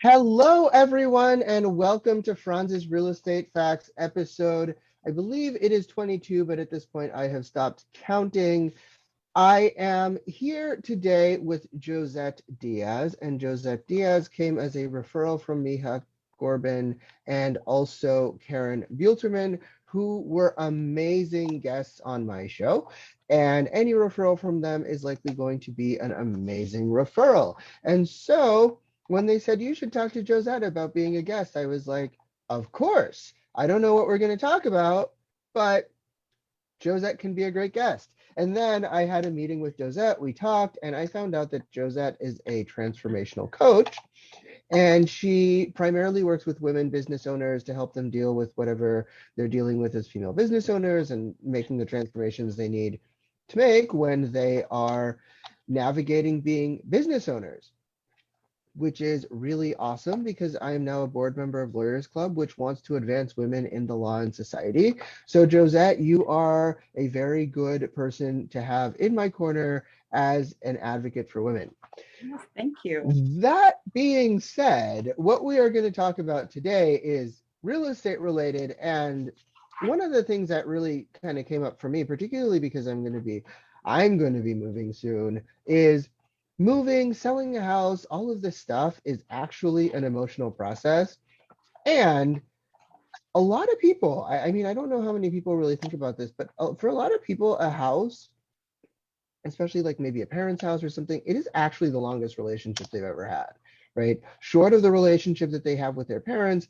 Hello, everyone, and welcome to Franz's Real Estate Facts episode. I believe it is 22, but at this point I have stopped counting. I am here today with Josette Diaz, and Josette Diaz came as a referral from Miha Corbin and also Karen Buelterman, who were amazing guests on my show. And any referral from them is likely going to be an amazing referral. And so when they said you should talk to Josette about being a guest, I was like, of course. I don't know what we're going to talk about, but Josette can be a great guest. And then I had a meeting with Josette. We talked, and I found out that Josette is a transformational coach. And she primarily works with women business owners to help them deal with whatever they're dealing with as female business owners and making the transformations they need to make when they are navigating being business owners, which is really awesome because I am now a board member of Lawyers Club, which wants to advance women in the law and society. So Josette, you are a very good person to have in my corner as an advocate for women. Yes, thank you. That being said, what we are going to talk about today is real estate related. And one of the things that really kind of came up for me, particularly because I'm going to be moving soon, is moving, selling a house, all of this stuff is actually an emotional process. And a lot of people, I mean, I don't know how many people really think about this, but for a lot of people, a house, especially like maybe a parent's house or something, it is actually the longest relationship they've ever had, right? Short of the relationship that they have with their parents,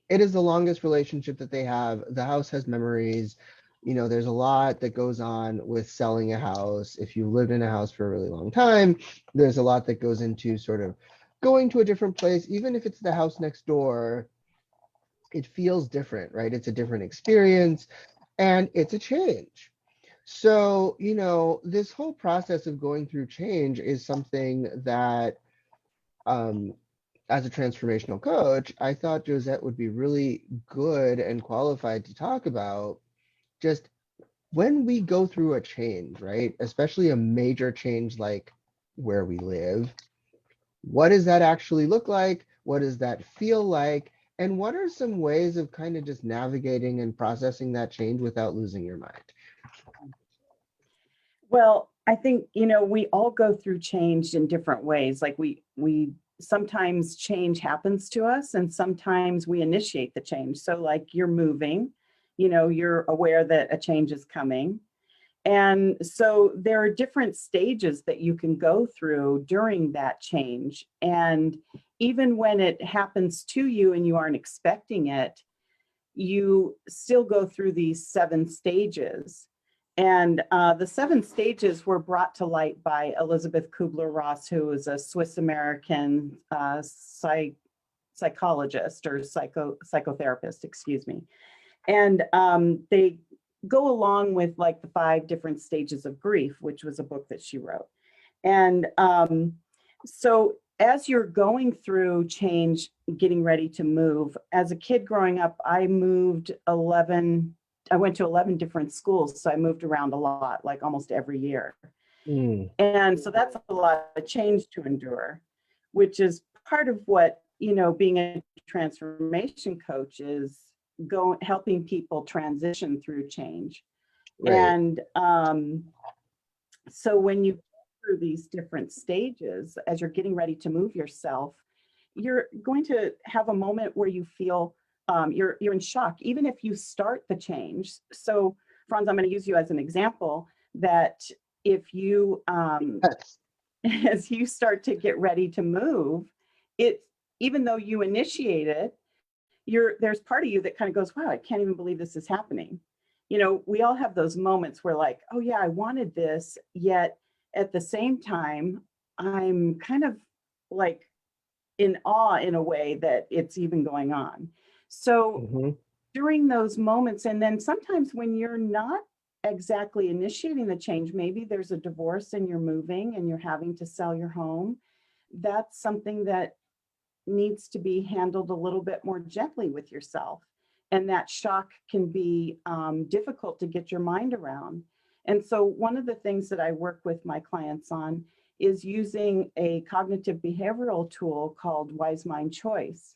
it is the longest relationship that they have. The house has memories. You know, there's a lot that goes on with selling a house. If you lived in a house for a really long time, there's a lot that goes into sort of going to a different place. Even if it's the house next door, it feels different, right? It's a different experience and it's a change. So, you know, this whole process of going through change is something that, um, as a transformational coach, I thought Josette would be really good and qualified to talk about just when we go through a change, right? Especially a major change like where we live. What does that actually look like? What does that feel like? And what are some ways of kind of just navigating and processing that change without losing your mind? Well, I think, we all go through change in different ways. Like we sometimes change happens to us and sometimes we initiate the change. So like you're moving, you're aware that a change is coming. And so there are different stages that you can go through during that change. And even when it happens to you and you aren't expecting it, you still go through these 7 stages. And the 7 stages were brought to light by Elizabeth Kubler-Ross, who is a Swiss-American psychologist or psychotherapist, excuse me. And they go along with like the 5 different stages of grief, which was a book that she wrote. And so as you're going through change, getting ready to move, as a kid growing up, I went to 11 different schools. So I moved around a lot, like almost every year. Mm. And so that's a lot of change to endure, which is part of what, being a transformation coach is helping people transition through change. Right. And so when you go through these different stages, as you're getting ready to move yourself, you're going to have a moment where you feel you're in shock, even if you start the change. So, Franz, I'm going to use you as an example that if you, Yes. as you start to get ready to move, even though you initiate it, there's part of you that kind of goes, wow, I can't even believe this is happening. We all have those moments where like, oh yeah, I wanted this, yet at the same time, I'm kind of like in awe in a way that it's even going on. So Mm-hmm. during those moments, and then sometimes when you're not exactly initiating the change, maybe there's a divorce and you're moving and you're having to sell your home. That's something that needs to be handled a little bit more gently with yourself. And that shock can be difficult to get your mind around. And so one of the things that I work with my clients on is using a cognitive behavioral tool called Wise Mind Choice.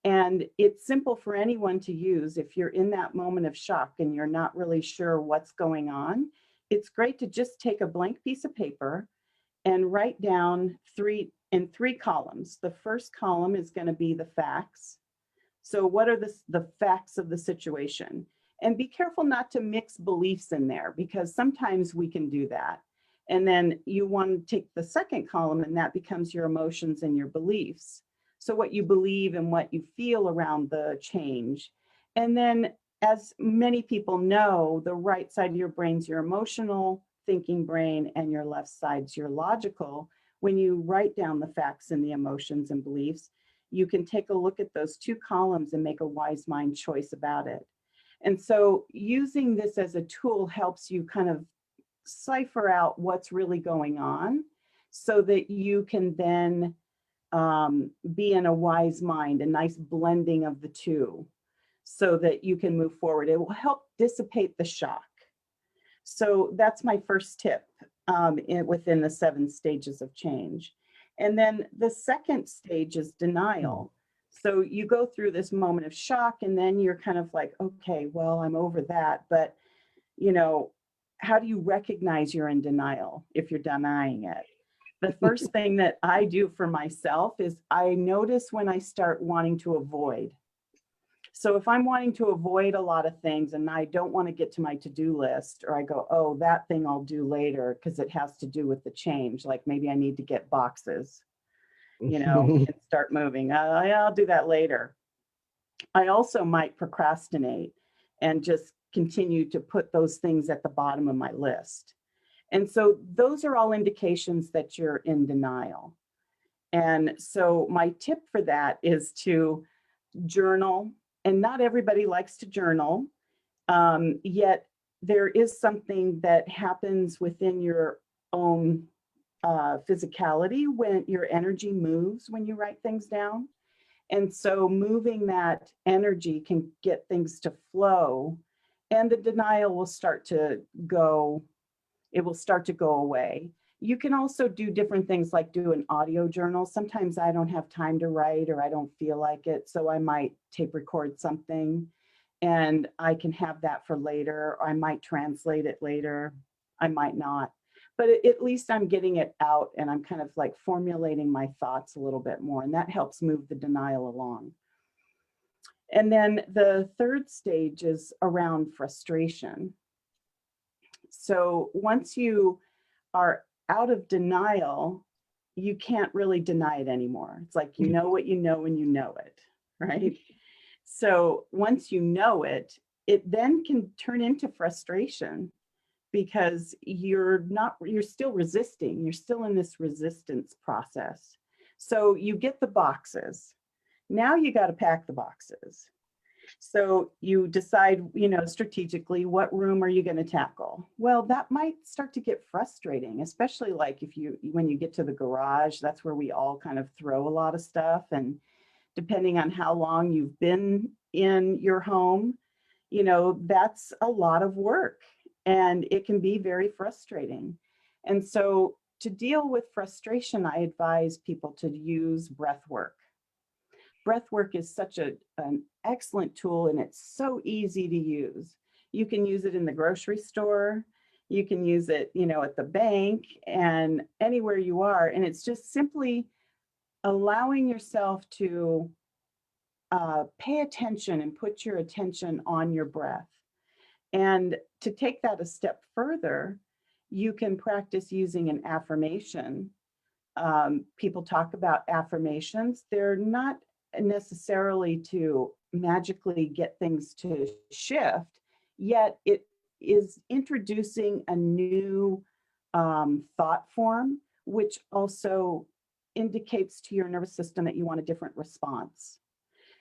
And it's simple for anyone to use. If you're in that moment of shock and you're not really sure what's going on, it's great to just take a blank piece of paper and write down three columns. The first column is going to be the facts. So what are the facts of the situation? And be careful not to mix beliefs in there, because sometimes we can do that. And then you want to take the second column, and that becomes your emotions and your beliefs. So what you believe and what you feel around the change. And then, as many people know, the right side of your brain's your emotional thinking brain, and your left side's your logical. When you write down the facts and the emotions and beliefs, you can take a look at those two columns and make a wise mind choice about it. And so using this as a tool helps you kind of cipher out what's really going on, so that you can then be in a wise mind, a nice blending of the two, so that you can move forward. It will help dissipate the shock. So that's my first tip within the 7 stages of change. And then the second stage is denial. So you go through this moment of shock, and then you're kind of like, okay, well, I'm over that. But, you know, how do you recognize you're in denial if you're denying it? The first thing that I do for myself is I notice when I start wanting to avoid. So if I'm wanting to avoid a lot of things and I don't want to get to my to-do list, or I go, oh, that thing I'll do later because it has to do with the change. Like maybe I need to get boxes, you know, and start moving. I'll do that later. I also might procrastinate and just continue to put those things at the bottom of my list. And so those are all indications that you're in denial. And so my tip for that is to journal. And not everybody likes to journal, yet there is something that happens within your own physicality when your energy moves when you write things down. And so moving that energy can get things to flow, and the denial will start to go, it will start to go away. You can also do different things like do an audio journal. Sometimes I don't have time to write, or I don't feel like it. So I might tape record something and I can have that for later. Or I might translate it later. I might not. But at least I'm getting it out, and I'm kind of like formulating my thoughts a little bit more. And that helps move the denial along. And then the third stage is around frustration. So once you are out of denial, you can't really deny it anymore. It's like, you know what you know when you know it, right? So once you know it, it then can turn into frustration, because you're still resisting. You're still in this resistance process. So you get the boxes. Now you got to pack the boxes. So you decide, you know, strategically, what room are you going to tackle? Well, that might start to get frustrating, especially like when you get to the garage. That's where we all kind of throw a lot of stuff. And depending on how long you've been in your home, you know, that's a lot of work, and it can be very frustrating. And so to deal with frustration, I advise people to use breath work. Breath work is such an excellent tool, and it's so easy to use. You can use it in the grocery store. You can use it, you know, at the bank and anywhere you are. And it's just simply allowing yourself to pay attention and put your attention on your breath. And to take that a step further, you can practice using an affirmation. People talk about affirmations. They're not necessarily to magically get things to shift, yet it is introducing a new thought form, which also indicates to your nervous system that you want a different response.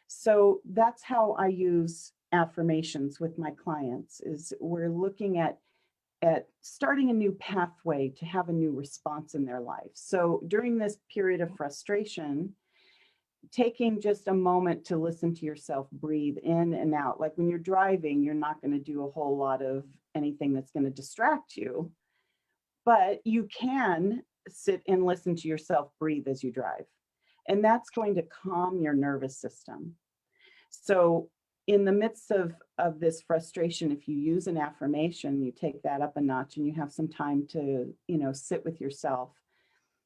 So that's how I use affirmations with my clients, is we're looking at starting a new pathway to have a new response in their life. So during this period of frustration, taking just a moment to listen to yourself breathe in and out. Like when you're driving, you're not going to do a whole lot of anything that's going to distract you, but you can sit and listen to yourself breathe as you drive. And that's going to calm your nervous system. So in the midst of this frustration, if you use an affirmation, you take that up a notch and you have some time to, sit with yourself,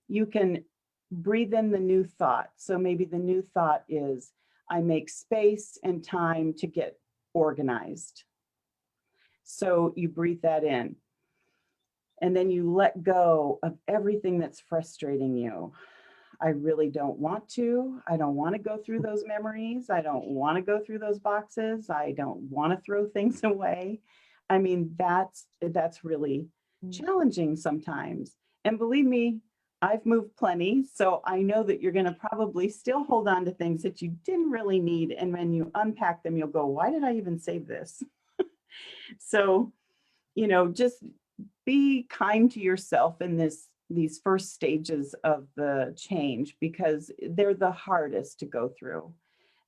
you can breathe in the new thought. So maybe the new thought is, I make space and time to get organized. So you breathe that in. And then you let go of everything that's frustrating you. I really don't want to. I don't want to go through those memories. I don't want to go through those boxes. I don't want to throw things away. I mean, that's really challenging sometimes. And believe me, I've moved plenty, so I know that you're going to probably still hold on to things that you didn't really need. And when you unpack them, you'll go, why did I even save this? So, just be kind to yourself in these first stages of the change, because they're the hardest to go through.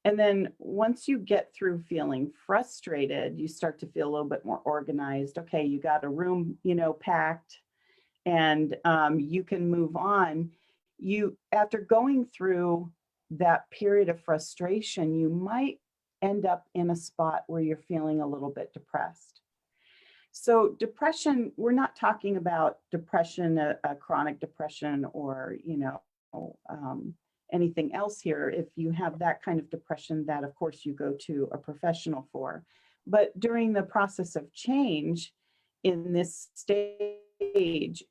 And then once you get through feeling frustrated, you start to feel a little bit more organized. Okay, you got a room, packed, and you can move on. After going through that period of frustration, you might end up in a spot where you're feeling a little bit depressed. So depression, we're not talking about depression, a chronic depression, or, anything else here. If you have that kind of depression, that of course you go to a professional for. But during the process of change in this stage,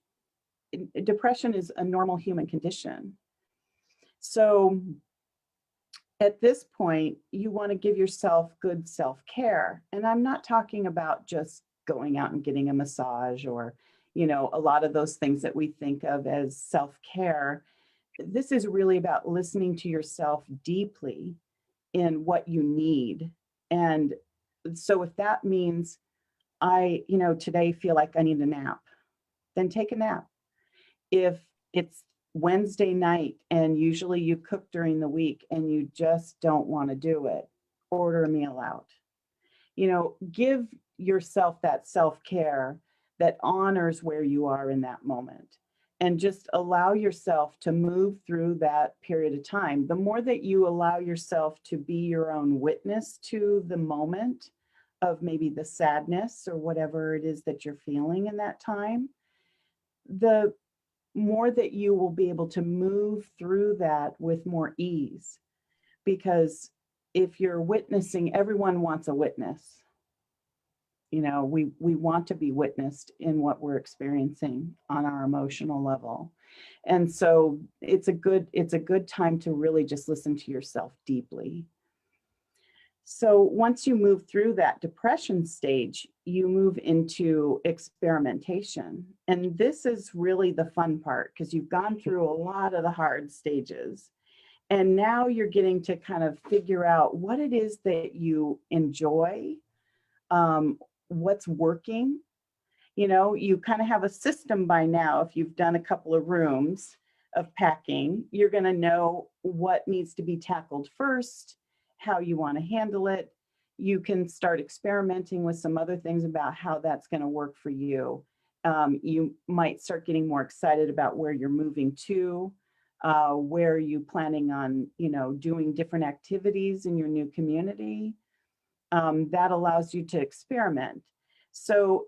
depression is a normal human condition. So at this point, you want to give yourself good self-care. And I'm not talking about just going out and getting a massage or, a lot of those things that we think of as self-care. This is really about listening to yourself deeply in what you need. And so if that means I, today feel like I need a nap, then take a nap. If it's Wednesday night and usually you cook during the week and you just don't want to do it, order a meal out. Give yourself that self-care that honors where you are in that moment, and just allow yourself to move through that period of time. The more that you allow yourself to be your own witness to the moment of maybe the sadness or whatever it is that you're feeling in that time, the more that you will be able to move through that with more ease. Because if you're witnessing, everyone wants a witness. We want to be witnessed in what we're experiencing on our emotional level. And so it's a good time to really just listen to yourself deeply. So once you move through that depression stage, you move into experimentation. And this is really the fun part, because you've gone through a lot of the hard stages. And now you're getting to kind of figure out what it is that you enjoy, what's working. You kind of have a system by now. If you've done a couple of rooms of packing, you're going to know what needs to be tackled first, how you want to handle it. You can start experimenting with some other things about how that's going to work for you. You might start getting more excited about where you're moving to, where are you planning on, doing different activities in your new community. That allows you to experiment. So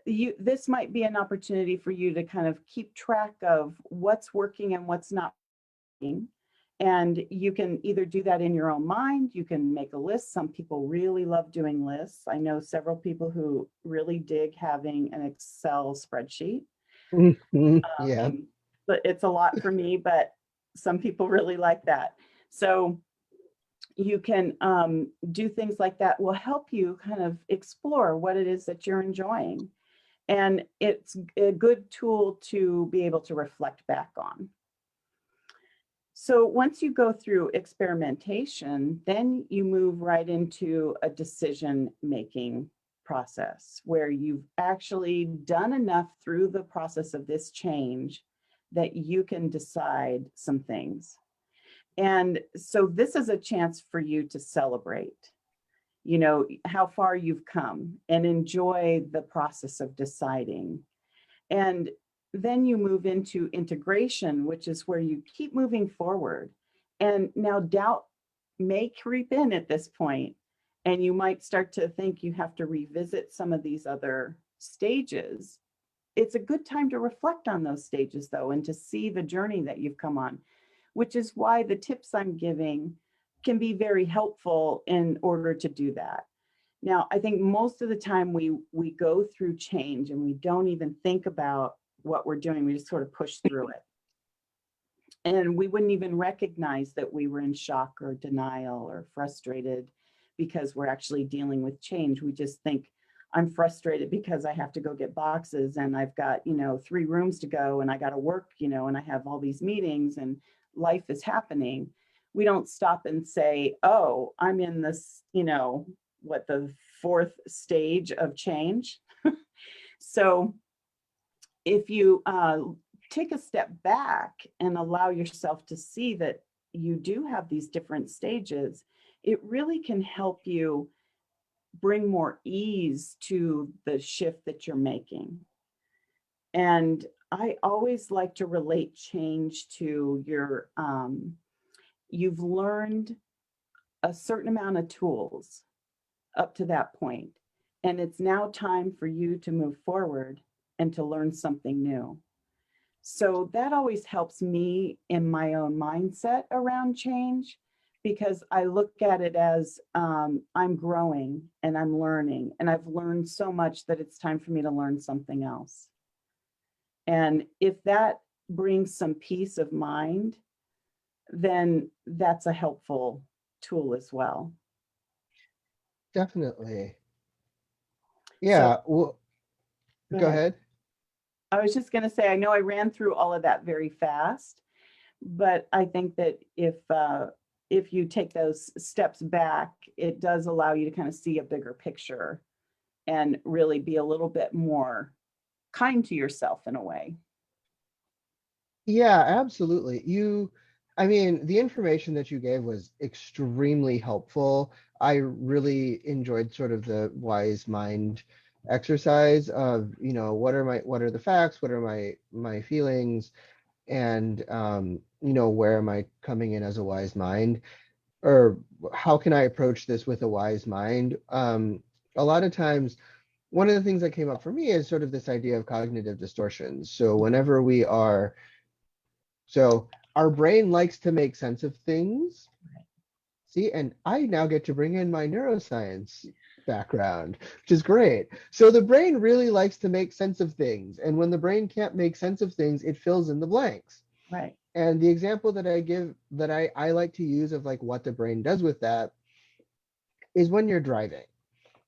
this might be an opportunity for you to kind of keep track of what's working and what's not working. And you can either do that in your own mind, you can make a list. Some people really love doing lists. I know several people who really dig having an Excel spreadsheet. Yeah. But it's a lot for me, but some people really like that. So you can do things like that will help you kind of explore what it is that you're enjoying. And it's a good tool to be able to reflect back on. So once you go through experimentation, then you move right into a decision-making process where you've actually done enough through the process of this change that you can decide some things. And so this is a chance for you to celebrate, how far you've come and enjoy the process of deciding. And then you move into integration, which is where you keep moving forward. And now doubt may creep in at this point, and you might start to think you have to revisit some of these other stages. It's a good time to reflect on those stages, though, and to see the journey that you've come on, which is why the tips I'm giving can be very helpful in order to do that. Now, I think most of the time we go through change and we don't even think about what we're doing. We just sort of push through it. And we wouldn't even recognize that we were in shock or denial or frustrated because we're actually dealing with change. We just think, I'm frustrated because I have to go get boxes and I've got, 3 rooms to go and I got to work, and I have all these meetings and life is happening. We don't stop and say, oh, I'm in this, the 4th stage of change. So if you take a step back and allow yourself to see that you do have these different stages, it really can help you bring more ease to the shift that you're making. And I always like to relate change to your, you've learned a certain amount of tools up to that point, and it's now time for you to move forward and to learn something new. So that always helps me in my own mindset around change, because I look at it as I'm growing and I'm learning, and I've learned so much that it's time for me to learn something else. And if that brings some peace of mind, then that's a helpful tool as well. Definitely. So Yeah. Well, go go ahead. ahead. I was just going to say, I know I ran through all of that very fast, but I think that if you take those steps back, it does allow you to kind of see a bigger picture and really be a little bit more kind to yourself in a way. Yeah, absolutely. I mean, the information that you gave was extremely helpful. I really enjoyed sort of the wise mind exercise of, what are the facts, what are my feelings, and where am I coming in as a wise mind, or how can I approach this with a wise mind? A lot of times, one of the things that came up for me is sort of this idea of cognitive distortions. So our brain likes to make sense of things. See, and I now get to bring in my neuroscience background, which is great. So the brain really likes to make sense of things. And when the brain can't make sense of things, it fills in the blanks. Right. And the example that I give, that I like to use of like what the brain does with that, is when you're driving,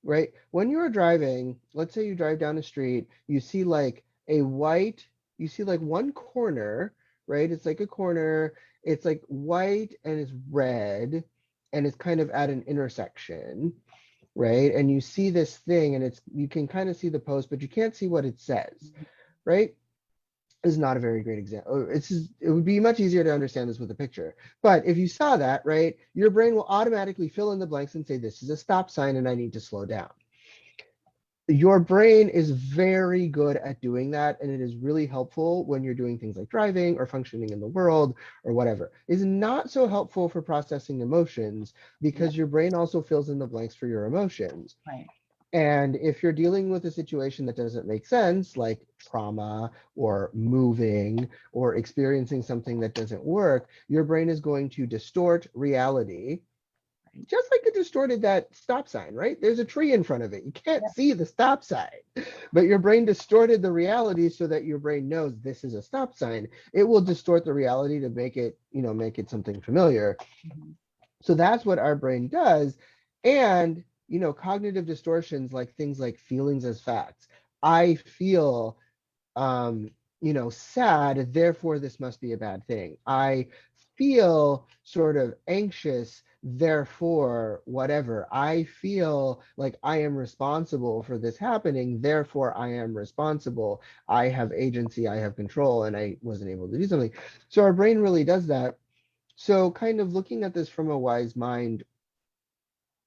right? When you're driving, let's say you drive down a street, you see like one corner, right? It's like a corner, it's like white and it's red, and it's kind of at an intersection, right? And you see this thing, and you can kind of see the post, but you can't see what it says, right? Is not a very great example. It would be much easier to understand this with a picture. But if you saw that, right, your brain will automatically fill in the blanks and say, this is a stop sign and I need to slow down. Your brain is very good at doing that, and it is really helpful when you're doing things like driving or functioning in the world or whatever. It's not so helpful for processing emotions, because your brain also fills in the blanks for your emotions. Right. And if you're dealing with a situation that doesn't make sense, like trauma or moving or experiencing something that doesn't work, your brain is going to distort reality, just like it distorted that stop sign, right? There's a tree in front of it. You can't see the stop sign, but your brain distorted the reality so that your brain knows this is a stop sign. It will distort the reality to make it something familiar. Mm-hmm. So that's what our brain does. And cognitive distortions, like things like feelings as facts. I feel sad, therefore this must be a bad thing. I feel sort of anxious, therefore whatever. I feel like I am responsible for this happening, therefore I am responsible. I have agency, I have control, and I wasn't able to do something. So our brain really does that. So kind of looking at this from a wise mind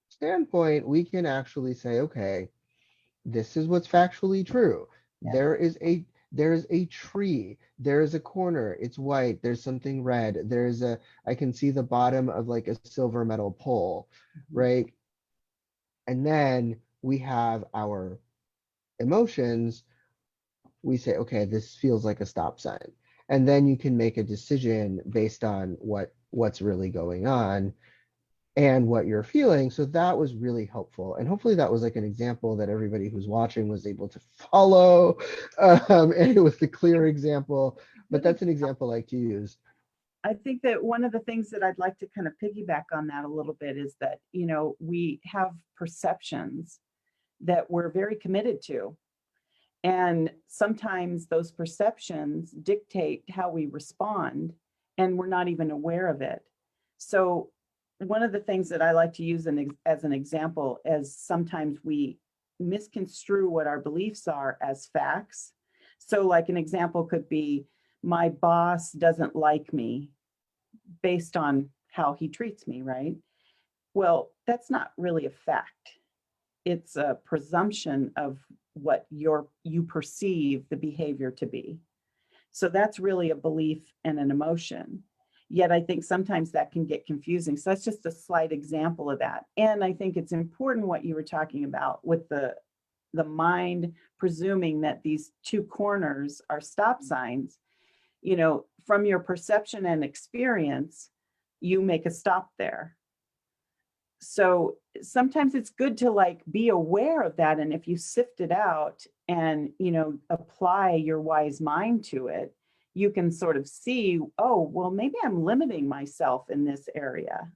standpoint, we can actually say, okay, this is what's factually true. Yeah. there's a tree, there's a corner, it's white, there's something red, I can see the bottom of like a silver metal pole, Mhm. right? And then we have our emotions. We say, okay, this feels like a stop sign. And then you can make a decision based on what's really going on and what you're feeling. So that was really helpful. And hopefully that was like an example that everybody who's watching was able to follow. And it was a clear example, but Good. that's an example I like to use. I think that one of the things that I'd like to kind of piggyback on that a little bit is that, we have perceptions that we're very committed to. And sometimes those perceptions dictate how we respond, and we're not even aware of it. So, one of the things that I like to use as an example is sometimes we misconstrue what our beliefs are as facts. So, like an example could be, my boss doesn't like me based on how he treats me, right? Well, that's not really a fact. It's a presumption of what you perceive the behavior to be. So that's really a belief and an emotion. Yet I think sometimes that can get confusing. So that's just a slight example of that. And I think it's important what you were talking about with the mind presuming that these two corners are stop signs. From your perception and experience, you make a stop there. So sometimes it's good to like be aware of that. And if you sift it out and, apply your wise mind to it, you can sort of see, oh, well, maybe I'm limiting myself in this area.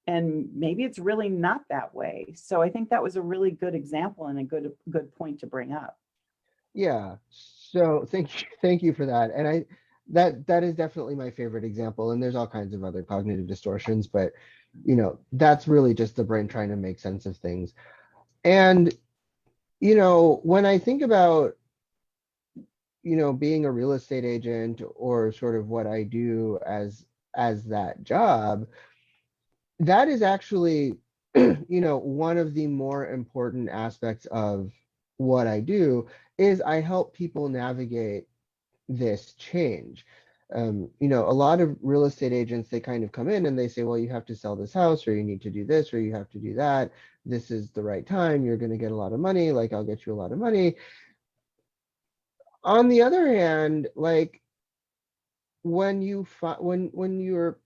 And maybe it's really not that way. So I think that was a really good example and a good point to bring up. Yeah. So thank you for that. And that is definitely my favorite example. And there's all kinds of other cognitive distortions, but that's really just the brain trying to make sense of things. And when I think about being a real estate agent or sort of what I do as that job, that is actually one of the more important aspects of what I do is I help people navigate this change. A lot of real estate agents, they kind of come in and they say, well, you have to sell this house, or you need to do this, or you have to do that. This is the right time. You're going to get a lot of money. Like, I'll get you a lot of money. On the other hand, like when you when you're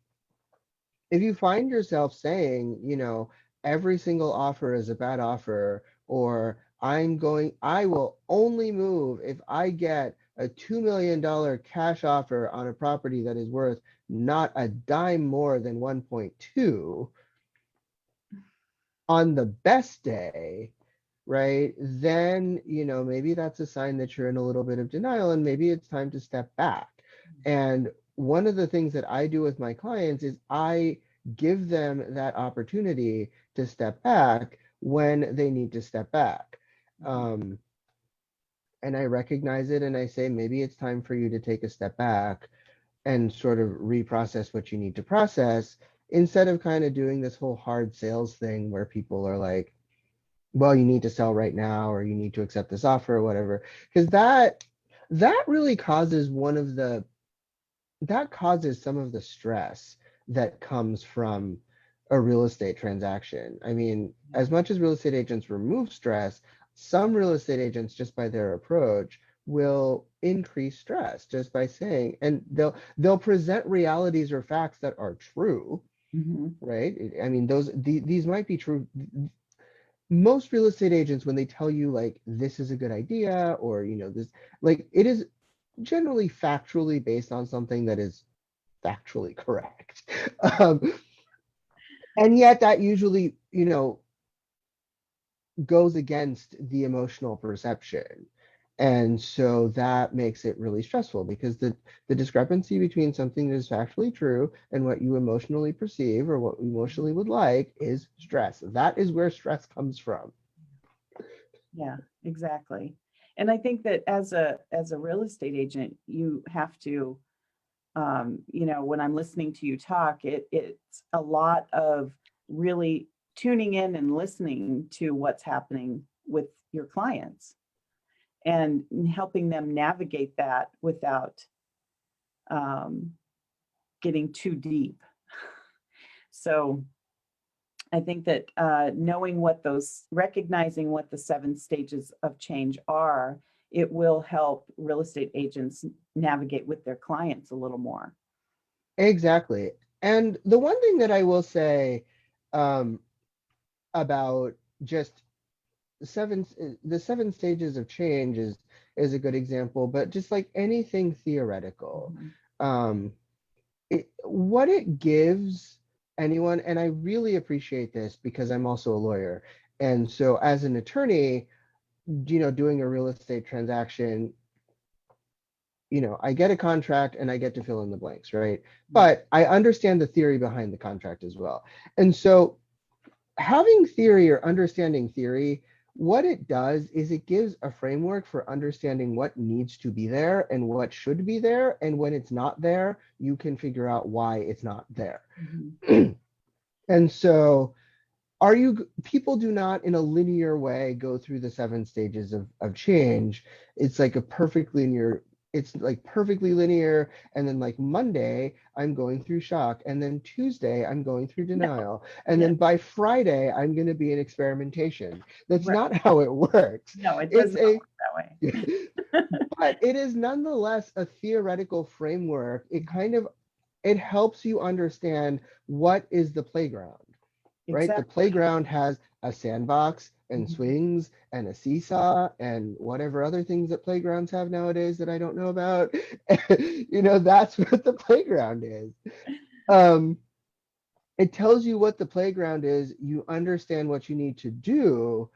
if you find yourself saying, every single offer is a bad offer, or I will only move if I get a $2 million cash offer on a property that is worth not a dime more than 1.2 on the best day, right? Then, maybe that's a sign that you're in a little bit of denial and maybe it's time to step back. And one of the things that I do with my clients is I give them that opportunity to step back when they need to step back. Um, and I recognize it and I say, maybe it's time for you to take a step back and sort of reprocess what you need to process instead of kind of doing this whole hard sales thing where people are like, well, you need to sell right now or you need to accept this offer or whatever. Because that really causes that causes some of the stress that comes from a real estate transaction. I mean, as much as real estate agents remove stress, some real estate agents, just by their approach, will increase stress just by saying, and they'll present realities or facts that are true, Mhm. right? I mean, these might be true. Most real estate agents, when they tell you like this is a good idea, or this, like, it is generally factually based on something that is factually correct. um, and yet that usually goes against the emotional perception, and so that makes it really stressful because the discrepancy between something that is factually true and what you emotionally perceive or what you emotionally would like is stress. That is where stress comes from. Yeah, exactly. And I think that as a real estate agent, you have to, when I'm listening to you talk, it's a lot of really tuning in and listening to what's happening with your clients. and helping them navigate that without getting too deep. So I think that recognizing what the 7 stages of change are, it will help real estate agents navigate with their clients a little more. Exactly. And the one thing that I will say um, about just the 7 stages of change is a good example, but just like anything theoretical, Mhm. um, what it gives anyone, and I really appreciate this because I'm also a lawyer. And so as an attorney, doing a real estate transaction, I get a contract and I get to fill in the blanks, right? But I understand the theory behind the contract as well. And so having theory or understanding theory, what it does is it gives a framework for understanding what needs to be there and what should be there. And when it's not there, you can figure out why it's not there. Mhm. And so people do not in a linear way go through the 7 stages of change. It's like it's like perfectly linear. And then like Monday, I'm going through shock. And then Tuesday, I'm going through No, denial. And yeah, then by Friday, I'm going to be in experimentation. That's right. not how it works. No, it does It's not a, work that way. but it is nonetheless a theoretical framework. It helps you understand what is the playground, right? The Exactly. playground has a sandbox and Mhm. swings and a seesaw and whatever other things that playgrounds have nowadays that I don't know about. That's what the playground is. Um, it tells you what the playground is. You understand what you need to do.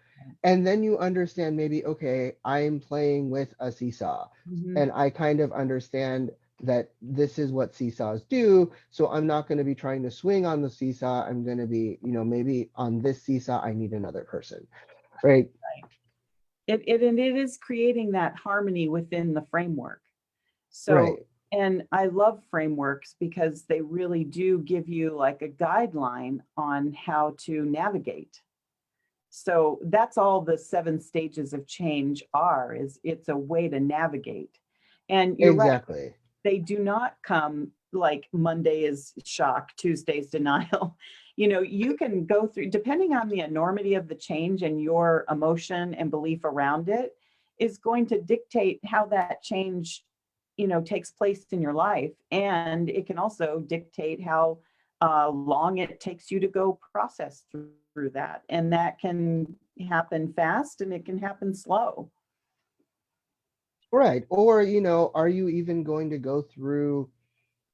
And then you understand maybe, okay, I'm playing with a seesaw. Mhm. And I kind of understand that this is what seesaws do. So I'm not going to be trying to swing on the seesaw. I'm going to be, maybe on this seesaw, I need another person. Right. It is creating that harmony within the framework. So, Right. and I love frameworks because they really do give you like a guideline on how to navigate. So that's all the 7 stages of change are, is it's a way to navigate. And you're right, Exactly. they do not come like Monday is shock, Tuesday's denial. You can go through, depending on the enormity of the change and your emotion and belief around it, is going to dictate how that change, takes place in your life. And it can also dictate how long it takes you to go process through that. And that can happen fast and it can happen slow. Right. Or, are you even going to go through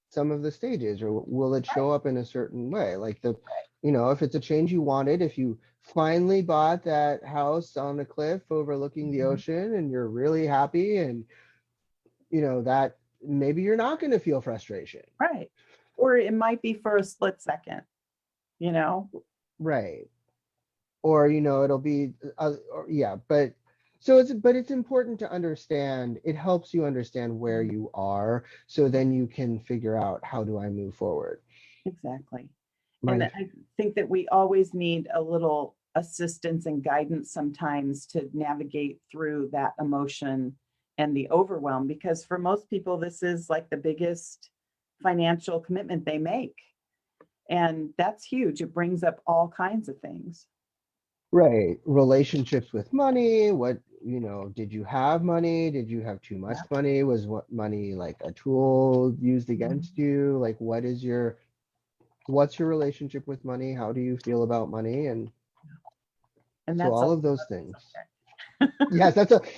some of the stages, or will it show Right. up in a certain way? Like if it's a change you wanted, if you finally bought that house on a cliff overlooking the Mhm. ocean and you're really happy, and that maybe you're not going to feel frustration. Right. Or it might be for a split second, you know? Right. Or it'll be yeah, but it's important to understand. It helps you understand where Mhm. you are, so then you can figure out, how do I move forward? Exactly. And My I think that we always need a little assistance and guidance sometimes to navigate through that emotion and the overwhelm, because for most people, this is like the biggest financial commitment they make. And that's huge. It brings up all kinds of things. Right. Relationships with money. Did you have money? Did you have too much Yeah. money? Was what money like a tool used against Mhm. you? Like, what's your relationship with money? How do you feel about money? And And so that's a all whole of those things. other subject. Yes,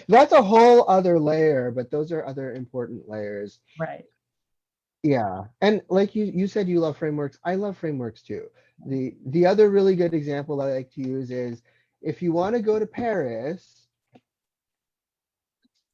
that's a whole other layer, but those are other important layers. Right. Yeah. And like you said, you love frameworks. I love frameworks too. The other really good example I like to use is, if you want to go to Paris,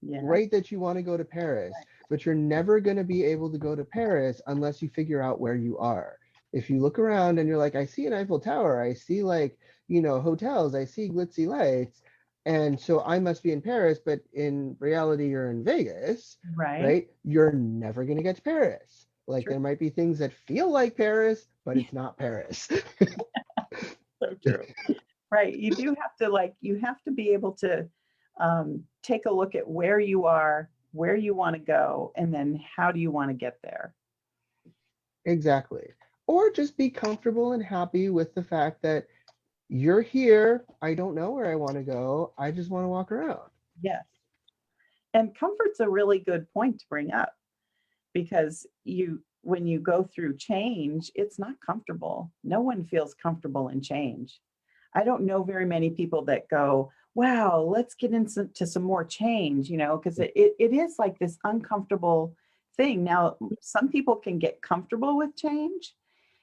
Yeah. great that you want to go to Paris, but you're never going to be able to go to Paris unless you figure out where you are. If you look around and you're like, I see an Eiffel Tower, I see like, hotels, I see glitzy lights, and so I must be in Paris, but in reality, you're in Vegas, Right. right? You're never going to get to Paris. Like, True. there might be things that feel like Paris, but it's not Paris. So true. Right. You do have to you have to be able to Take a look at where you are, where you want to go, and then how do you want to get there? Exactly. Or just be comfortable and happy with the fact that you're here. I don't know where I want to go. I just want to walk around. Yes. And comfort's a really good point to bring up, because when you go through change, it's not comfortable. No one feels comfortable in change. I don't know very many people that go, wow, let's get into some more change, because it is like this uncomfortable thing. Now, some people can get comfortable with change.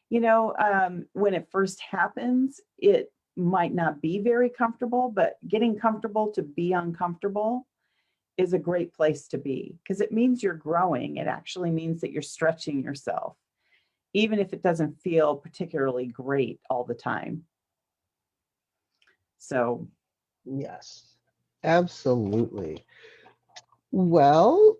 When it first happens, it might not be very comfortable, but getting comfortable to be uncomfortable is a great place to be, because it means you're growing. It actually means that you're stretching yourself, even if it doesn't feel particularly great all the time. So, Yes, absolutely. Well,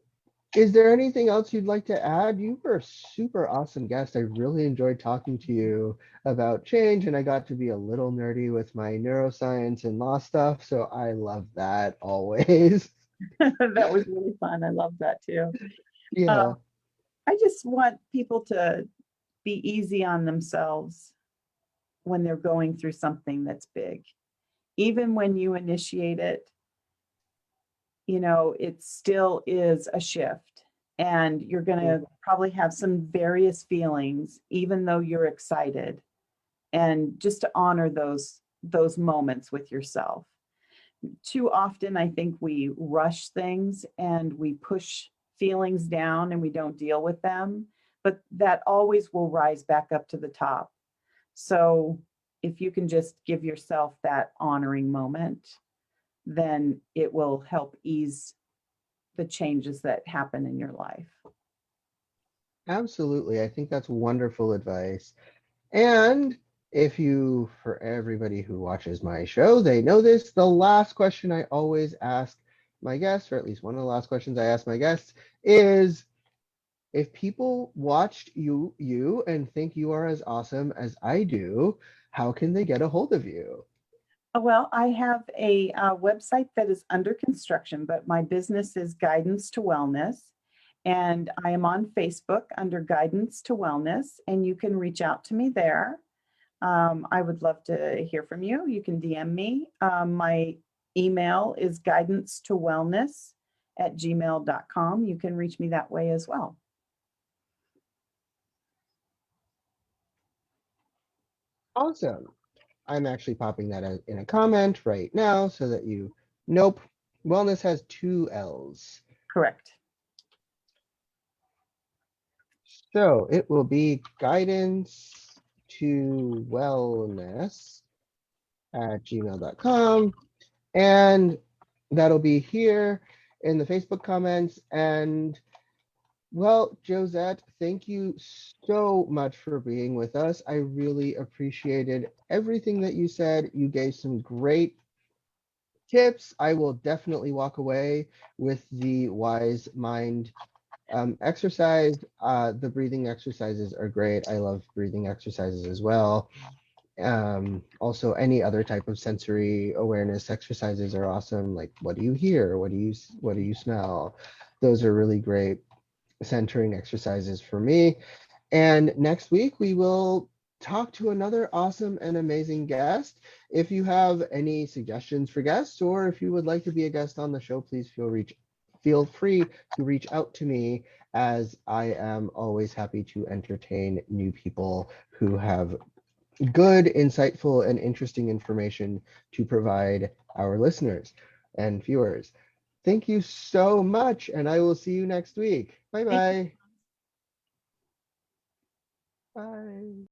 is there anything else you'd like to add? You were a super awesome guest. I really enjoyed talking to you about change, and I got to be a little nerdy with my neuroscience and law stuff. So I love that always. that was really fun. I love that too. Yeah, Um, I just want people to be easy on themselves when they're going through something that's big. Even when you initiate it, it still is a shift. And you're going to probably have some various feelings, even though you're excited. And just to honor those moments with yourself. Too often, I think we rush things and we push feelings down and we don't deal with them, but that always will rise back up to the top. So if you can just give yourself that honoring moment, then it will help ease the changes that happen in your life. absolutely. I think that's wonderful advice. And if you, for everybody who watches my show, they know this. The last question I always ask my guests, or at least one of the last questions I ask my guests, is if people watched you and think you are as awesome as I do, how can they get a hold of you? Well, I have a website that is under construction, but my business is Guidance to Wellness. And I am on Facebook under Guidance to Wellness, and you can reach out to me there. I would love to hear from you. You can DM me. My email is guidance to wellness at gmail.com. You can reach me that way as well. Awesome. I'm actually popping that out in a comment right now so that you, nope, wellness has two L's. Correct. So it will be guidance to wellness at gmail.com. And that'll be here in the Facebook comments. And well, Josette, thank you so much for being with us. I really appreciated everything that you said. You gave some great tips. I will definitely walk away with the Wise Mind exercise. The breathing exercises are great. I love breathing exercises as well. Also, any other type of sensory awareness exercises are awesome. Like, what do you hear? What do you smell? Those are really great centering exercises for me. And next week we will talk to another awesome and amazing guest. If you have any suggestions for guests, or if you would like to be a guest on the show, please feel free to reach out to me, as I am always happy to entertain new people who have good, insightful, and interesting information to provide our listeners and viewers. Thank you so much, and I will see you next week. Thank you. Bye-bye. Bye.